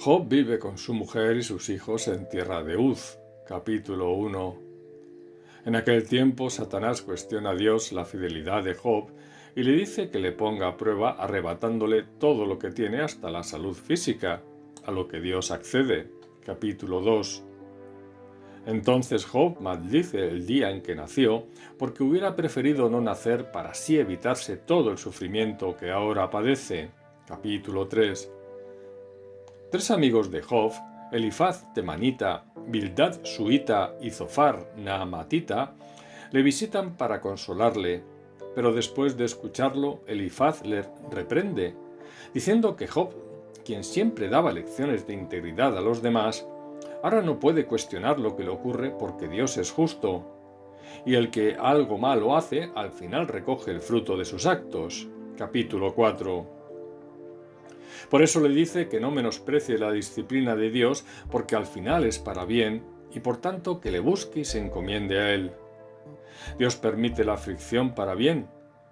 Job vive con su mujer y sus hijos en tierra de Uz. Capítulo 1. En aquel tiempo Satanás cuestiona a Dios la fidelidad de Job y le dice que le ponga a prueba arrebatándole todo lo que tiene hasta la salud física, a lo que Dios accede. Capítulo 2. Entonces Job maldice el día en que nació porque hubiera preferido no nacer para así evitarse todo el sufrimiento que ahora padece. Capítulo 3. Tres amigos de Job, Elifaz temanita, Bildad suita y Zofar naamatita, le visitan para consolarle, pero después de escucharlo, Elifaz le reprende, diciendo que Job, quien siempre daba lecciones de integridad a los demás, ahora no puede cuestionar lo que le ocurre porque Dios es justo, y el que algo malo hace, al final recoge el fruto de sus actos. Capítulo 4. Por eso le dice que no menosprecie la disciplina de Dios, porque al final es para bien, y por tanto que le busque y se encomiende a Él. Dios permite la aflicción para bien,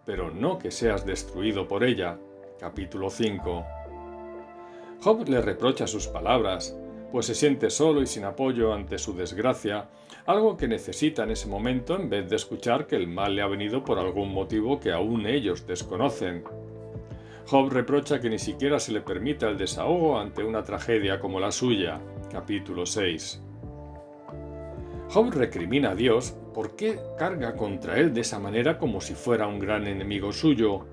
pero no que seas destruido por ella. Capítulo 5. Job le reprocha sus palabras, pues se siente solo y sin apoyo ante su desgracia, algo que necesita en ese momento en vez de escuchar que el mal le ha venido por algún motivo que aún ellos desconocen. Job reprocha que ni siquiera se le permita el desahogo ante una tragedia como la suya. Capítulo 6. Job recrimina a Dios por qué carga contra él de esa manera como si fuera un gran enemigo suyo,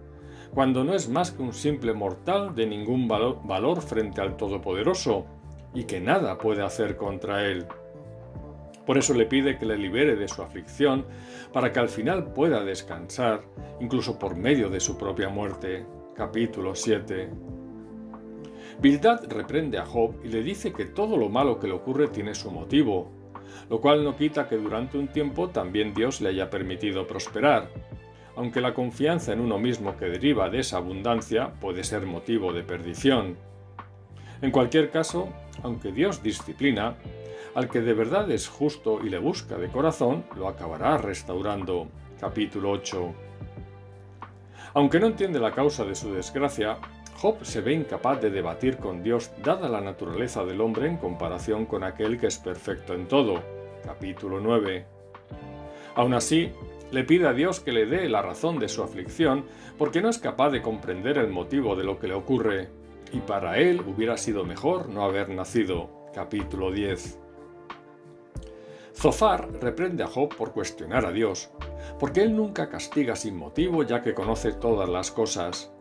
cuando no es más que un simple mortal de ningún valor frente al Todopoderoso, y que nada puede hacer contra él. Por eso le pide que le libere de su aflicción, para que al final pueda descansar, incluso por medio de su propia muerte. Capítulo 7. Bildad reprende a Job y le dice que todo lo malo que le ocurre tiene su motivo, lo cual no quita que durante un tiempo también Dios le haya permitido prosperar, aunque la confianza en uno mismo que deriva de esa abundancia puede ser motivo de perdición. En cualquier caso, aunque Dios disciplina, al que de verdad es justo y le busca de corazón, lo acabará restaurando. Capítulo 8. Aunque no entiende la causa de su desgracia, Job se ve incapaz de debatir con Dios dada la naturaleza del hombre en comparación con aquel que es perfecto en todo. Capítulo 9. Aún así, le pide a Dios que le dé la razón de su aflicción porque no es capaz de comprender el motivo de lo que le ocurre, y para él hubiera sido mejor no haber nacido. Capítulo 10. Zofar reprende a Job por cuestionar a Dios, porque él nunca castiga sin motivo ya que conoce todas las cosas.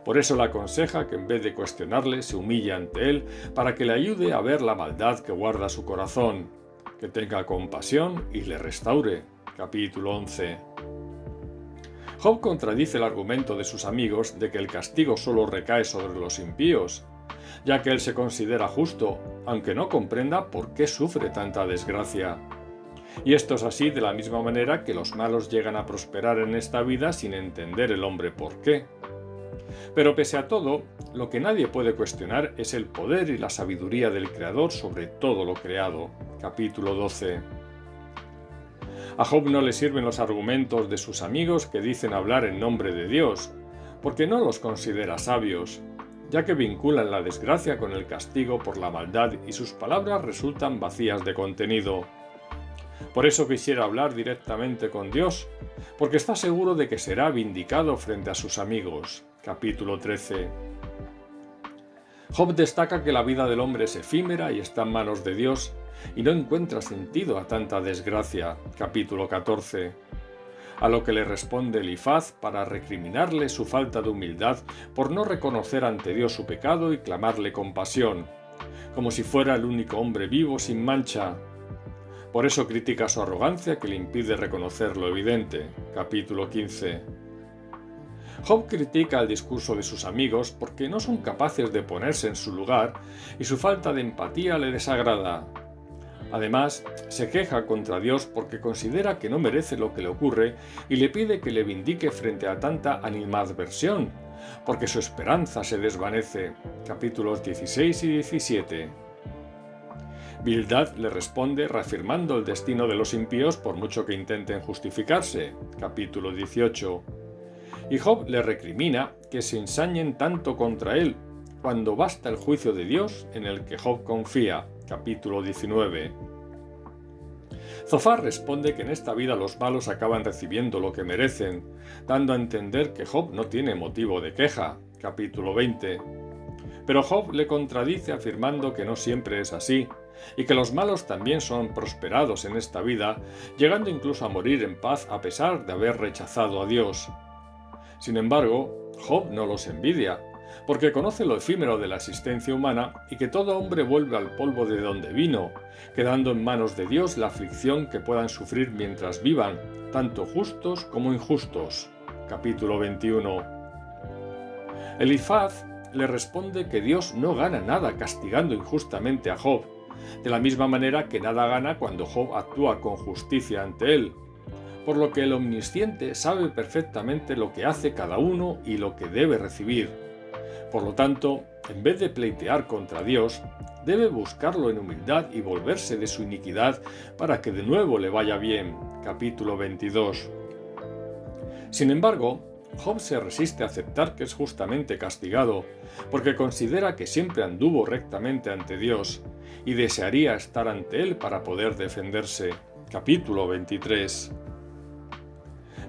Por eso le aconseja que en vez de cuestionarle se humille ante él para que le ayude a ver la maldad que guarda su corazón, que tenga compasión y le restaure. Capítulo 11. Job contradice el argumento de sus amigos de que el castigo solo recae sobre los impíos, ya que él se considera justo, aunque no comprenda por qué sufre tanta desgracia. Y esto es así de la misma manera que los malos llegan a prosperar en esta vida sin entender el hombre por qué. Pero pese a todo, lo que nadie puede cuestionar es el poder y la sabiduría del Creador sobre todo lo creado. Capítulo 12. A Job no le sirven los argumentos de sus amigos que dicen hablar en nombre de Dios, porque no los considera sabios, ya que vinculan la desgracia con el castigo por la maldad y sus palabras resultan vacías de contenido. Por eso quisiera hablar directamente con Dios, porque está seguro de que será vindicado frente a sus amigos. Capítulo 13. Job destaca que la vida del hombre es efímera y está en manos de Dios, y no encuentra sentido a tanta desgracia. Capítulo 14. A lo que le responde Elifaz para recriminarle su falta de humildad por no reconocer ante Dios su pecado y clamarle compasión, como si fuera el único hombre vivo sin mancha. Por eso critica su arrogancia que le impide reconocer lo evidente. Capítulo 15. Job critica el discurso de sus amigos porque no son capaces de ponerse en su lugar y su falta de empatía le desagrada. Además, se queja contra Dios porque considera que no merece lo que le ocurre y le pide que le vindique frente a tanta animadversión, porque su esperanza se desvanece. Capítulos 16 y 17. Bildad le responde reafirmando el destino de los impíos por mucho que intenten justificarse. Capítulo 18. Y Job le recrimina que se ensañen tanto contra él, cuando basta el juicio de Dios en el que Job confía. Capítulo 19. Zofar responde que en esta vida los malos acaban recibiendo lo que merecen, dando a entender que Job no tiene motivo de queja. Capítulo 20. Pero Job le contradice afirmando que no siempre es así, y que los malos también son prosperados en esta vida, llegando incluso a morir en paz a pesar de haber rechazado a Dios. Sin embargo, Job no los envidia, porque conoce lo efímero de la existencia humana y que todo hombre vuelve al polvo de donde vino, quedando en manos de Dios la aflicción que puedan sufrir mientras vivan, tanto justos como injustos. Capítulo 21. Elifaz le responde que Dios no gana nada castigando injustamente a Job, de la misma manera que nada gana cuando Job actúa con justicia ante él, por lo que el Omnisciente sabe perfectamente lo que hace cada uno y lo que debe recibir. Por lo tanto, en vez de pleitear contra Dios, debe buscarlo en humildad y volverse de su iniquidad para que de nuevo le vaya bien. Capítulo 22. Sin embargo, Job se resiste a aceptar que es justamente castigado, porque considera que siempre anduvo rectamente ante Dios, y desearía estar ante él para poder defenderse. Capítulo 23.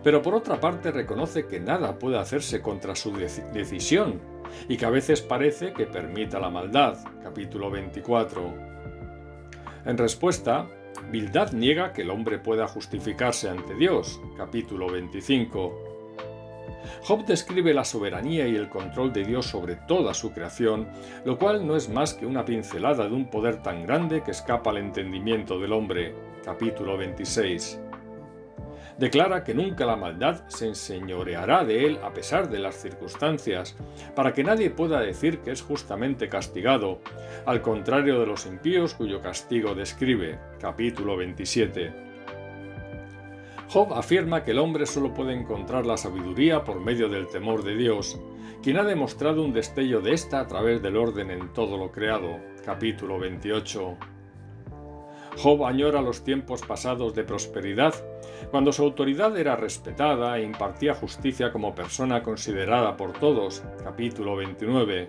Pero por otra parte reconoce que nada puede hacerse contra su decisión, y que a veces parece que permita la maldad. Capítulo 24. En respuesta, Bildad niega que el hombre pueda justificarse ante Dios. Capítulo 25. Job describe la soberanía y el control de Dios sobre toda su creación, lo cual no es más que una pincelada de un poder tan grande que escapa al entendimiento del hombre. Capítulo 26. Declara que nunca la maldad se enseñoreará de él a pesar de las circunstancias, para que nadie pueda decir que es justamente castigado, al contrario de los impíos cuyo castigo describe. Capítulo 27. Job afirma que el hombre solo puede encontrar la sabiduría por medio del temor de Dios, quien ha demostrado un destello de esta a través del orden en todo lo creado. Capítulo 28. Job añora los tiempos pasados de prosperidad, cuando su autoridad era respetada e impartía justicia como persona considerada por todos. Capítulo 29.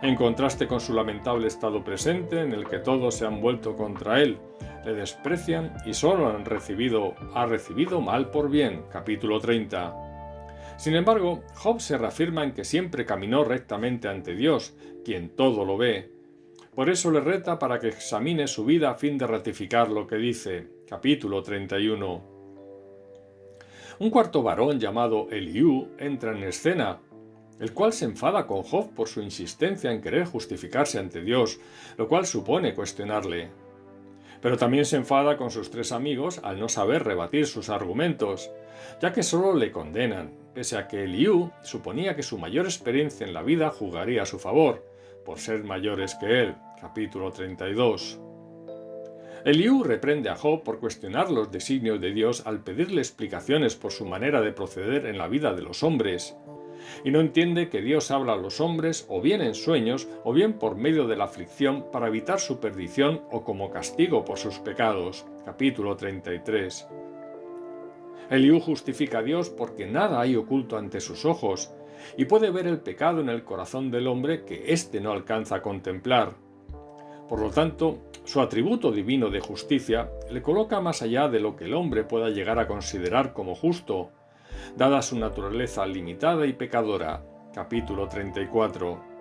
En contraste con su lamentable estado presente, en el que todos se han vuelto contra él, le desprecian y solo ha recibido mal por bien. Capítulo 30. Sin embargo, Job se reafirma en que siempre caminó rectamente ante Dios, quien todo lo ve. Por eso le reta para que examine su vida a fin de ratificar lo que dice. Capítulo 31. Un cuarto varón llamado Eliú entra en escena, el cual se enfada con Job por su insistencia en querer justificarse ante Dios, lo cual supone cuestionarle. Pero también se enfada con sus tres amigos al no saber rebatir sus argumentos, ya que solo le condenan, pese a que Eliú suponía que su mayor experiencia en la vida jugaría a su favor, por ser mayores que él. Capítulo 32. Eliú reprende a Job por cuestionar los designios de Dios al pedirle explicaciones por su manera de proceder en la vida de los hombres, y no entiende que Dios habla a los hombres o bien en sueños o bien por medio de la aflicción para evitar su perdición o como castigo por sus pecados. Capítulo 33. Eliú justifica a Dios porque nada hay oculto ante sus ojos y puede ver el pecado en el corazón del hombre que éste no alcanza a contemplar. Por lo tanto, su atributo divino de justicia le coloca más allá de lo que el hombre pueda llegar a considerar como justo, dada su naturaleza limitada y pecadora. Capítulo 34.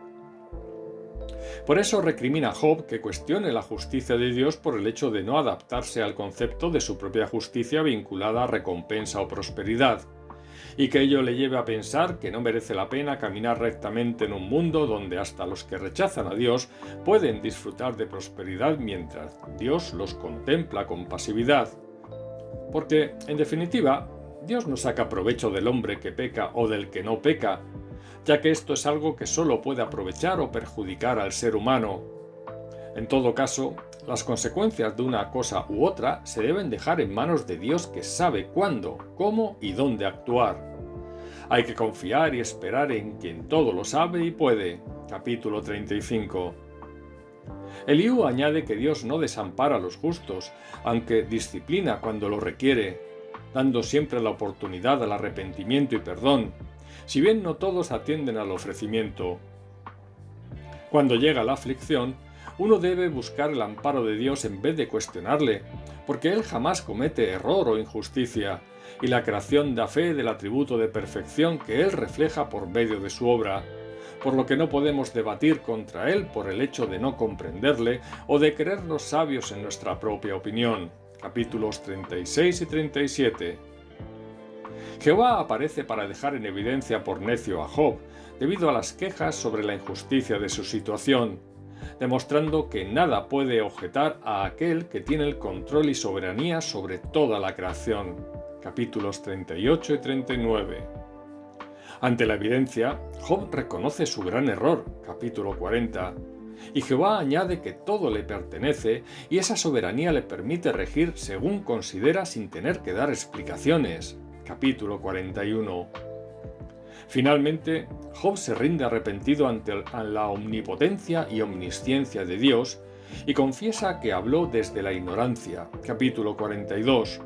Por eso recrimina a Job que cuestione la justicia de Dios por el hecho de no adaptarse al concepto de su propia justicia vinculada a recompensa o prosperidad, y que ello le lleve a pensar que no merece la pena caminar rectamente en un mundo donde hasta los que rechazan a Dios pueden disfrutar de prosperidad mientras Dios los contempla con pasividad. Porque, en definitiva, Dios no saca provecho del hombre que peca o del que no peca, ya que esto es algo que solo puede aprovechar o perjudicar al ser humano. En todo caso, las consecuencias de una cosa u otra se deben dejar en manos de Dios, que sabe cuándo, cómo y dónde actuar. Hay que confiar y esperar en quien todo lo sabe y puede. Capítulo 35. Eliú añade que Dios no desampara a los justos, aunque disciplina cuando lo requiere, dando siempre la oportunidad al arrepentimiento y perdón, si bien no todos atienden al ofrecimiento. Cuando llega la aflicción, uno debe buscar el amparo de Dios en vez de cuestionarle, porque Él jamás comete error o injusticia, y la creación da fe del atributo de perfección que Él refleja por medio de su obra, por lo que no podemos debatir contra Él por el hecho de no comprenderle o de creernos sabios en nuestra propia opinión. Capítulos 36 y 37. Jehová aparece para dejar en evidencia por necio a Job, debido a las quejas sobre la injusticia de su situación, demostrando que nada puede objetar a aquel que tiene el control y soberanía sobre toda la creación. Capítulos 38 y 39. Ante la evidencia, Job reconoce su gran error. Capítulo 40. Y Jehová añade que todo le pertenece y esa soberanía le permite regir según considera sin tener que dar explicaciones. Capítulo 41. Finalmente, Job se rinde arrepentido ante la omnipotencia y omnisciencia de Dios y confiesa que habló desde la ignorancia. Capítulo 42.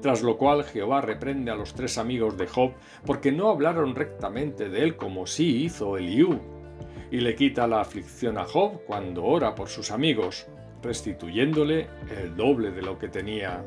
Tras lo cual Jehová reprende a los 3 amigos de Job porque no hablaron rectamente de él como sí hizo Eliú, y le quita la aflicción a Job cuando ora por sus amigos, restituyéndole el doble de lo que tenía.